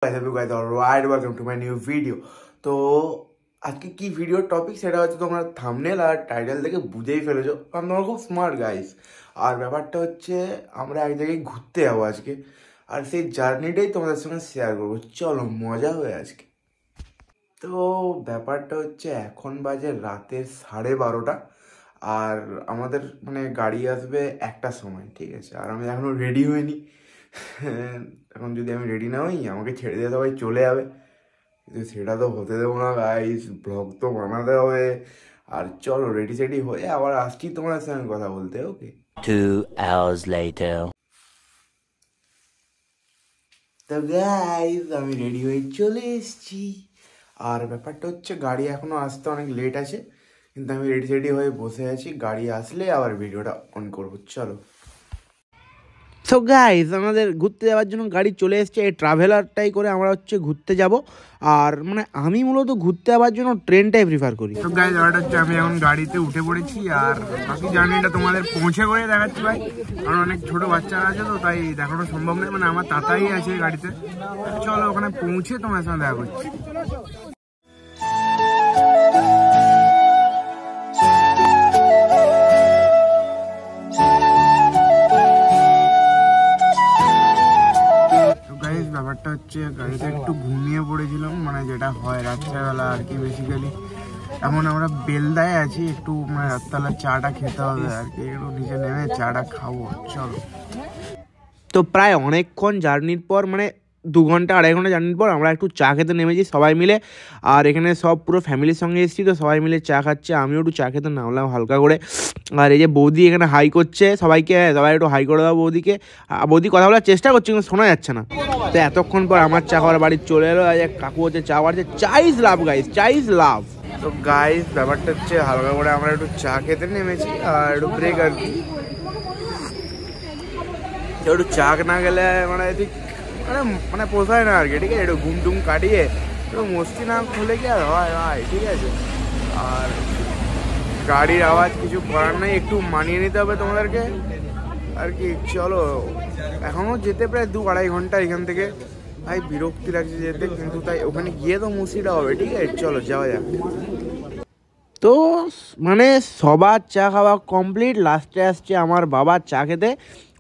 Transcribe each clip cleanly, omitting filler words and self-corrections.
Welcome to my new video. তো আজকে কি ভিডিওর টপিক সেটা হচ্ছে তোমরা থাম্বনেল আর টাইটেল থেকে বুঝেই ফেলেছো, কারণ তোমরা খুব স্মার্ট গাইস। আর ব্যাপারটা হচ্ছে আমরা এক জায়গায় ঘুরতে যাবো আজকে, আর সেই জার্নিটাই তোমাদের সঙ্গে শেয়ার করবো। চলো মজা হয়ে আজকে। তো ব্যাপারটা হচ্ছে এখন বাজে রাতের 12:30, আর আমাদের মানে গাড়ি আসবে 1টার সময়, ঠিক আছে। আর আমি এখনও রেডি হইনি। এখন যদি আমি রেডি না হই আমাকে ছেড়ে দিয়ে সবাই চলে যাবে, কিন্তু সেটা তো হতে দেবো না গাইস, ব্লগ তো বানাতে হবে। আর চলো রেডি সেডি হয়ে আবার আসছি তোমাদের সঙ্গে কথা বলতে। ওকে, 2 hours later. তো গাইস আমি রেডি হয়ে চলে এসেছি। আর ব্যাপারটা হচ্ছে গাড়ি এখনও আসতে অনেক লেট আছে, কিন্তু আমি রেডি সেডি হয়ে বসে আছি। গাড়ি আসলে আবার ভিডিওটা অন করবো। চলো। সো গাইজ আমাদের ঘুরতে যাওয়ার জন্য গাড়ি চলে এসছে, এই ট্রাভেলারটাই করে আমরা হচ্ছে ঘুরতে যাব। আর মানে আমি মূলত ঘুরতে যাওয়ার জন্য ট্রেনটাই প্রিফার করি। তো গাইজ ব্যাপারটা হচ্ছে আমি এখন গাড়িতে উঠে পড়েছি, আর বাকি জার্নিটা তোমাদের পৌঁছে করে দেখাচ্ছি ভাই, কারণ অনেক ছোট বাচ্চারা আছে তো তাই দেখানো সম্ভব নয়। মানে আমার তাতাই আছে গাড়িতে। চলো ওখানে পৌঁছে তোমার সঙ্গে দেখা করছি। ব্যাপারটা হচ্ছে গাড়িতে একটু ঘুমিয়ে পড়েছিলাম, মানে যেটা হয় রাত্রেবেলা আর কি। বেসিক্যালি এখন আমরা বেলদায় আছি, একটু মানে রাত্রেবেলা চাটা খেতে হবে আর কি, একটু নিচে নেমে চাটা খাবো। চলো। তো প্রায় অনেকক্ষণ জার্নির পর, মানে 2 ঘন্টা 2.5 ঘন্টা জার্নির পর আমরা একটু চা খেতে নেমেছি সবাই মিলে। আর এখানে সব পুরো ফ্যামিলির সঙ্গে এসেছি, তো সবাই মিলে চা খাচ্ছে। আমিও একটু চা খেতে নামলাম হালকা করে। আর এই যে বৌদি এখানে হাই করছে সবাইকে, সবাই একটু হাই করে দাও বৌদিকে। বৌদি কথা বলার চেষ্টা করছে কিন্তু শোনা যাচ্ছে না। তো এতক্ষণ পর আমার চা খাওয়ার বাড়ি চলে এলো। কাকু হচ্ছে চা বাড়ছে। চাইজ লাভ গাইজ, চাইজ লাভ। তো গাইস ব্যাপারটা হচ্ছে হালকা করে আমরা একটু চা খেতে নেমেছি, আর একটু ব্রেক আর কি। একটু চা না গেলে মানে ঠিক মানে পোষায় না আর কি, ঠিক আছে। একটু ঘুম টুম কাটিয়ে একটু মস্তি না খুলে কি আর হয় ভাই, ঠিক আছে। আর গাড়ির আওয়াজ কিছু করার নাই, একটু মানিয়ে নিতে হবে তোমাদেরকে আর কি। চলো, এখনও যেতে প্রায় 2-2.5 ঘন্টা এখান থেকে। ভাই বিরক্তি লাগছে যেতে, কিন্তু তাই ওখানে গিয়ে তো মস্তিটা হবে, ঠিক আছে। চলো যাওয়া যাক। তো মানে সবার চা খাওয়া কমপ্লিট, লাস্টে আসছে আমার বাবার চা খেতে।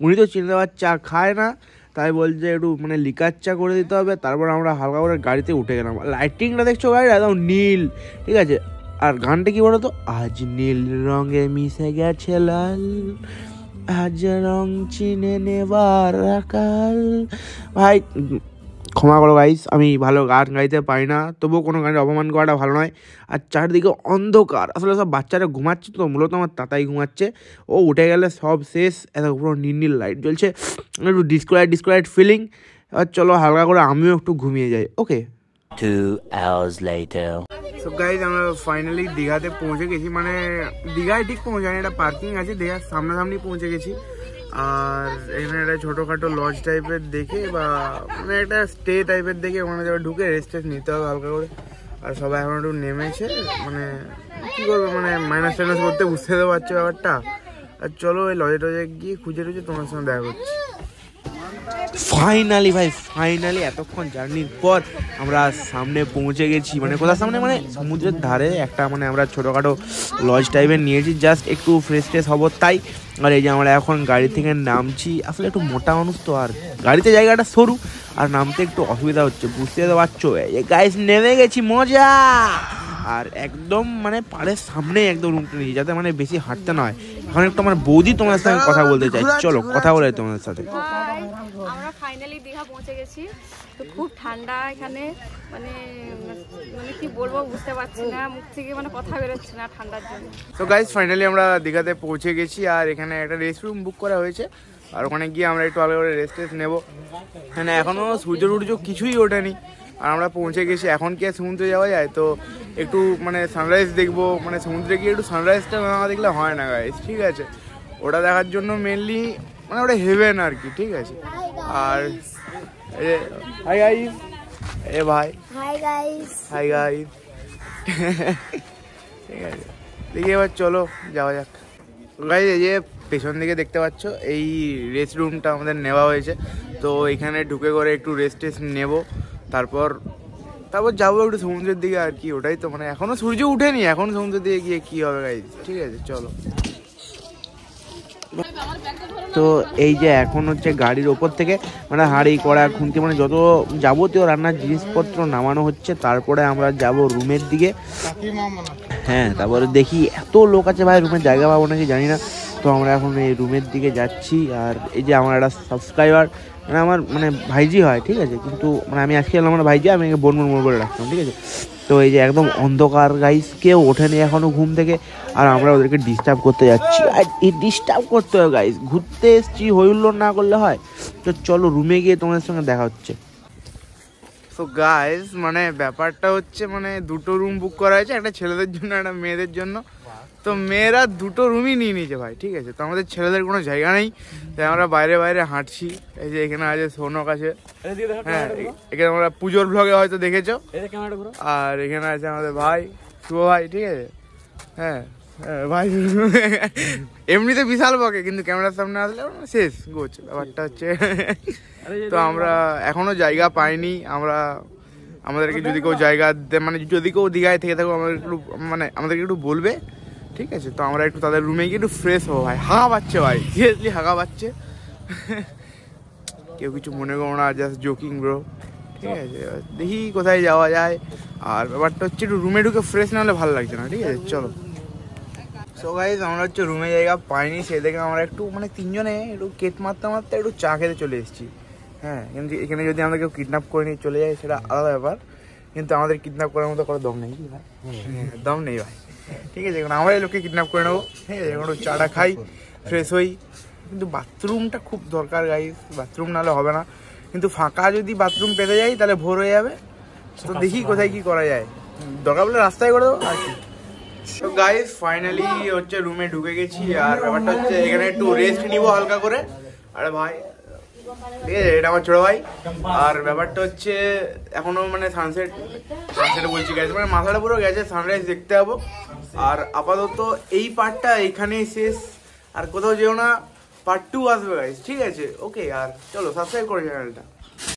উনি তো চিনে দেওয়ার চা খায় না, তাই বলছে একটু মানে লিকার চা করে দিতে হবে। তারপর আমরা হালকা করে গাড়িতে উঠে গেলাম। লাইটিংটা দেখছো গাড়ির একদম নীল, ঠিক আছে। আর গানটা কি বলো তো, আজ নীল রঙে মিশে গেছে লাল, আজ রং চিনে নেবার কাল। ভাই ক্ষমা করো গাইস, আমি ভালো গান গাইতে পারি না, তবুও কোনো গানের অপমান করাটা ভালো নয়। আর চারদিকে অন্ধকার, আসলে সব বাচ্চারা ঘুমাচ্ছে, তো মূলত আমার তাতাই ঘুমাচ্ছে। ও উঠে গেলে সব শেষ, এত পুরো নীল লাইট জ্বলছে, একটু ডিসকোলাইট ফিলিং। আর চলো হালকা করে আমিও একটু ঘুমিয়ে যাই। ওকে, 2 hours later. সো গাইজ আমরা ফাইনালি দীঘাতে পৌঁছে গেছি। মানে দীঘায় ঠিক পৌঁছানি, একটা পার্কিং আছে, দীঘার সামনাসামনি পৌঁছে গেছি। আর এখানে একটা ছোটোখাটো লজ টাইপের দেখে বা মানে একটা স্টে টাইপের দেখে ওখানে যাবে, ঢুকে রেস্ট নিতে হবে হালকা করে। আর সবাই এখন একটু নেমেছে, মানে কী করবে, মানে মাইনাস টাইনাস করতে, বুঝতে তো পারছো ব্যাপারটা। আর চলো ওই লজে টজে গিয়ে খুঁজে তোমার সঙ্গে দেখা করছি। ফাইনালি ভাই, ফাইনালি এতক্ষণ জার্নির পর আমরা সামনে পৌঁছে গেছি। মানে কোথার সামনে, মানে সমুদ্রের ধারে একটা, মানে আমরা ছোটোখাটো লজ টাইপের নিয়েছি, জাস্ট একটু ফ্রেশ হবো তাই। আর এই যে আমরা এখন গাড়ি থেকে নামছি। আসলে একটু মোটা মানুষ তো, আর গাড়িতে জায়গাটা সরু, আর নামতে একটু অসুবিধা হচ্ছে, বুঝতে তো পারছো। এই গাইস নেমে গেছি, মজা। আর একদম মানে পাড়ের সামনে একদম রুমটা নিয়েছি, যাতে মানে বেশি হাঁটতে নয়। এখন একটু আমার বৌদি তোমার সঙ্গে কথা বলতে চাই, চলো কথা বলে তোমাদের সাথে। আমরা ফাইনালি দীঘা পৌঁছে গেছি। তো খুব ঠান্ডা এখানে, মানে মানে কি বলবো বুঝতে পারছি না, মুখ থেকে মানে কথা বেরোচ্ছে না ঠান্ডার জন্য। তো গাইজ ফাইনালি আমরা দীঘাতে পৌঁছে গেছি, আর এখানে একটা রেস্টরুম বুক করা হয়েছে। আর ওখানে গিয়ে আমরা একটু আলাদা করে রেস্ট নেবো। মানে এখনও সূর্য টুর্য কিছুই ওঠেনি, আর আমরা পৌঁছে গেছি। এখন কি আর সমুদ্রে যাওয়া যায়? তো একটু মানে সানরাইজ দেখবো, মানে সমুদ্রে গিয়ে একটু সানরাইজটা না দেখলে হয় না গাইজ, ঠিক আছে। ওটা দেখার জন্য মেনলি মানে ওটা হেভেন আর কি, ঠিক আছে। আর হাই গাইজ, এ ভাই হাই গাইজ ঠিক আছে। দেখি এবার চলো যাওয়া যাক। গাইজ এই যে পেছন দিকে দেখতে পাচ্ছ, এই রেস্ট রুমটা আমাদের নেওয়া হয়েছে। তো এখানে ঢুকে করে একটু রেস্ট নেবো। তারপর যাবো একটু সমুদ্রের দিকে আর কি, ওটাই তো মানে এখনো সূর্য উঠেনি, এখন সমুদ্রের দিকে গিয়ে কি হবে গাইস, ঠিক আছে চলো। তো এই যে এখন হচ্ছে গাড়ির ওপর থেকে মানে হাঁড়ি কড়া খুন্তি মানে যত যাবতীয় রান্নার জিনিসপত্র নামানো হচ্ছে, তারপরে আমরা যাব রুমের দিকে। হ্যাঁ, তারপরে দেখি এত লোক আছে ভাই, রুমের জায়গা পাবো নাকি জানি না। তো আমরা এখন এই রুমের দিকে যাচ্ছি। আর এই যে আমার একটা সাবস্ক্রাইবার মানে আমার মানে ভাইজি হয়, ঠিক আছে, কিন্তু মানে আমি আজকে এলাম আমার ভাইজি, আমি বোন বলে রাখতাম, ঠিক আছে। তো এই যে একদম অন্ধকার গাইস, কেউ ওঠেনি এখনো ঘুম থেকে, আর আমরা ওদেরকে ডিস্টার্ব করতে যাচ্ছি। আর এই ডিস্টার্ব করতে হবে গাইস, ঘুরতে এসছি, হইহুল্লোড় না করলে হয়। তো চলো রুমে গিয়ে তোমাদের সঙ্গে দেখা হচ্ছে। তো গাইস মানে ব্যাপারটা হচ্ছে মানে দুটো রুম বুক করা হয়েছে, একটা ছেলেদের জন্য একটা মেয়েদের জন্য। তো মেয়েরা দুটো রুমই নিয়ে নিয়েছে ভাই, ঠিক আছে। তো আমাদের ছেলেদের কোনো জায়গা নেই, তাই আমরা বাইরে বাইরে হাঁটছি। এই যে এখানে আছে সোনক আছে, হ্যাঁ এখানে আমরা পুজোর ব্লগে হয়তো দেখেছো। আর এখানে আছে আমাদের ভাই শুভ ভাই, ঠিক আছে। হ্যাঁ ভাই এমনিতে বিশাল বকে, কিন্তু ক্যামেরার সামনে আসলে শেষ গোছ ব্যাপারটা হচ্ছে। তো আমরা এখনো জায়গা পাইনি, আমাদেরকে যদি কেউ জায়গা মানে যদি কেউ দীঘায় থেকে থাকো আমাদেরকে একটু বলবে, ঠিক আছে। তো আমরা একটু তাদের রুমে গিয়ে একটু ফ্রেশ হবো ভাই। হাগা পাচ্ছে ভাই, সিরিয়াসলি হাগা পাচ্ছে। কেউ কিছু মনে করো না, জাস্ট জোকিং ব্রো, ঠিক আছে। দেখি কোথায় যাওয়া যায়। আর ব্যাপারটা হচ্ছে একটু রুমে ঢুকে ফ্রেশ না হলে ভালো লাগছে না, ঠিক আছে চলো। সো গাইজ আমরা হচ্ছে রুমে জায়গা পাইনি, সেই দেখে আমরা একটু মানে তিনজনে একটু কেট মারতে মারতে একটু চা খেতে চলে এসেছি। হ্যাঁ, কিন্তু এখানে যদি আমরা কেউ কিডন্যাপ করে নিয়ে চলে যায় সেটা আলাদা ব্যাপার, কিন্তু আমাদের কিডন্যাপ করার মতো কোনো দম নেই ভাই, দম নেই ভাই, ঠিক আছে। এখন আমরা এই লোককে কিডন্যাপ করে নেবো, ঠিক আছে। এখন একটু চাটা খাই, ফ্রেশ হই। কিন্তু বাথরুমটা খুব দরকার গাইজ, বাথরুম নাহলে হবে না। কিন্তু ফাঁকা যদি বাথরুম পেতে যাই তাহলে ভোর হয়ে যাবে। তো দেখি কোথায় কি করা যায়, দরকার বলে রাস্তায় করে দেবো আর কি। তো গাইস ফাইনালি হচ্ছে রুমে ঢুকে গেছি। আর ব্যাপারটা হচ্ছে এখানে একটু রেস্ট নিবো হালকা করে। আরে ভাই, ঠিক আছে, এটা আমার ছোট ভাই। আর ব্যাপারটা হচ্ছে এখনো মানে সানসেট বলছি গাইস, মানে মাথাটা পুরো গেছে, সানরাইজ দেখতে যাবো। আর আপাতত এই পার্টটা এখানেই শেষ, আর কোথাও যেও না, পার্ট 2 আসবে গাইস, ঠিক আছে। ওকে, আর চলো সাবস্ক্রাইব করো চ্যানেলটা।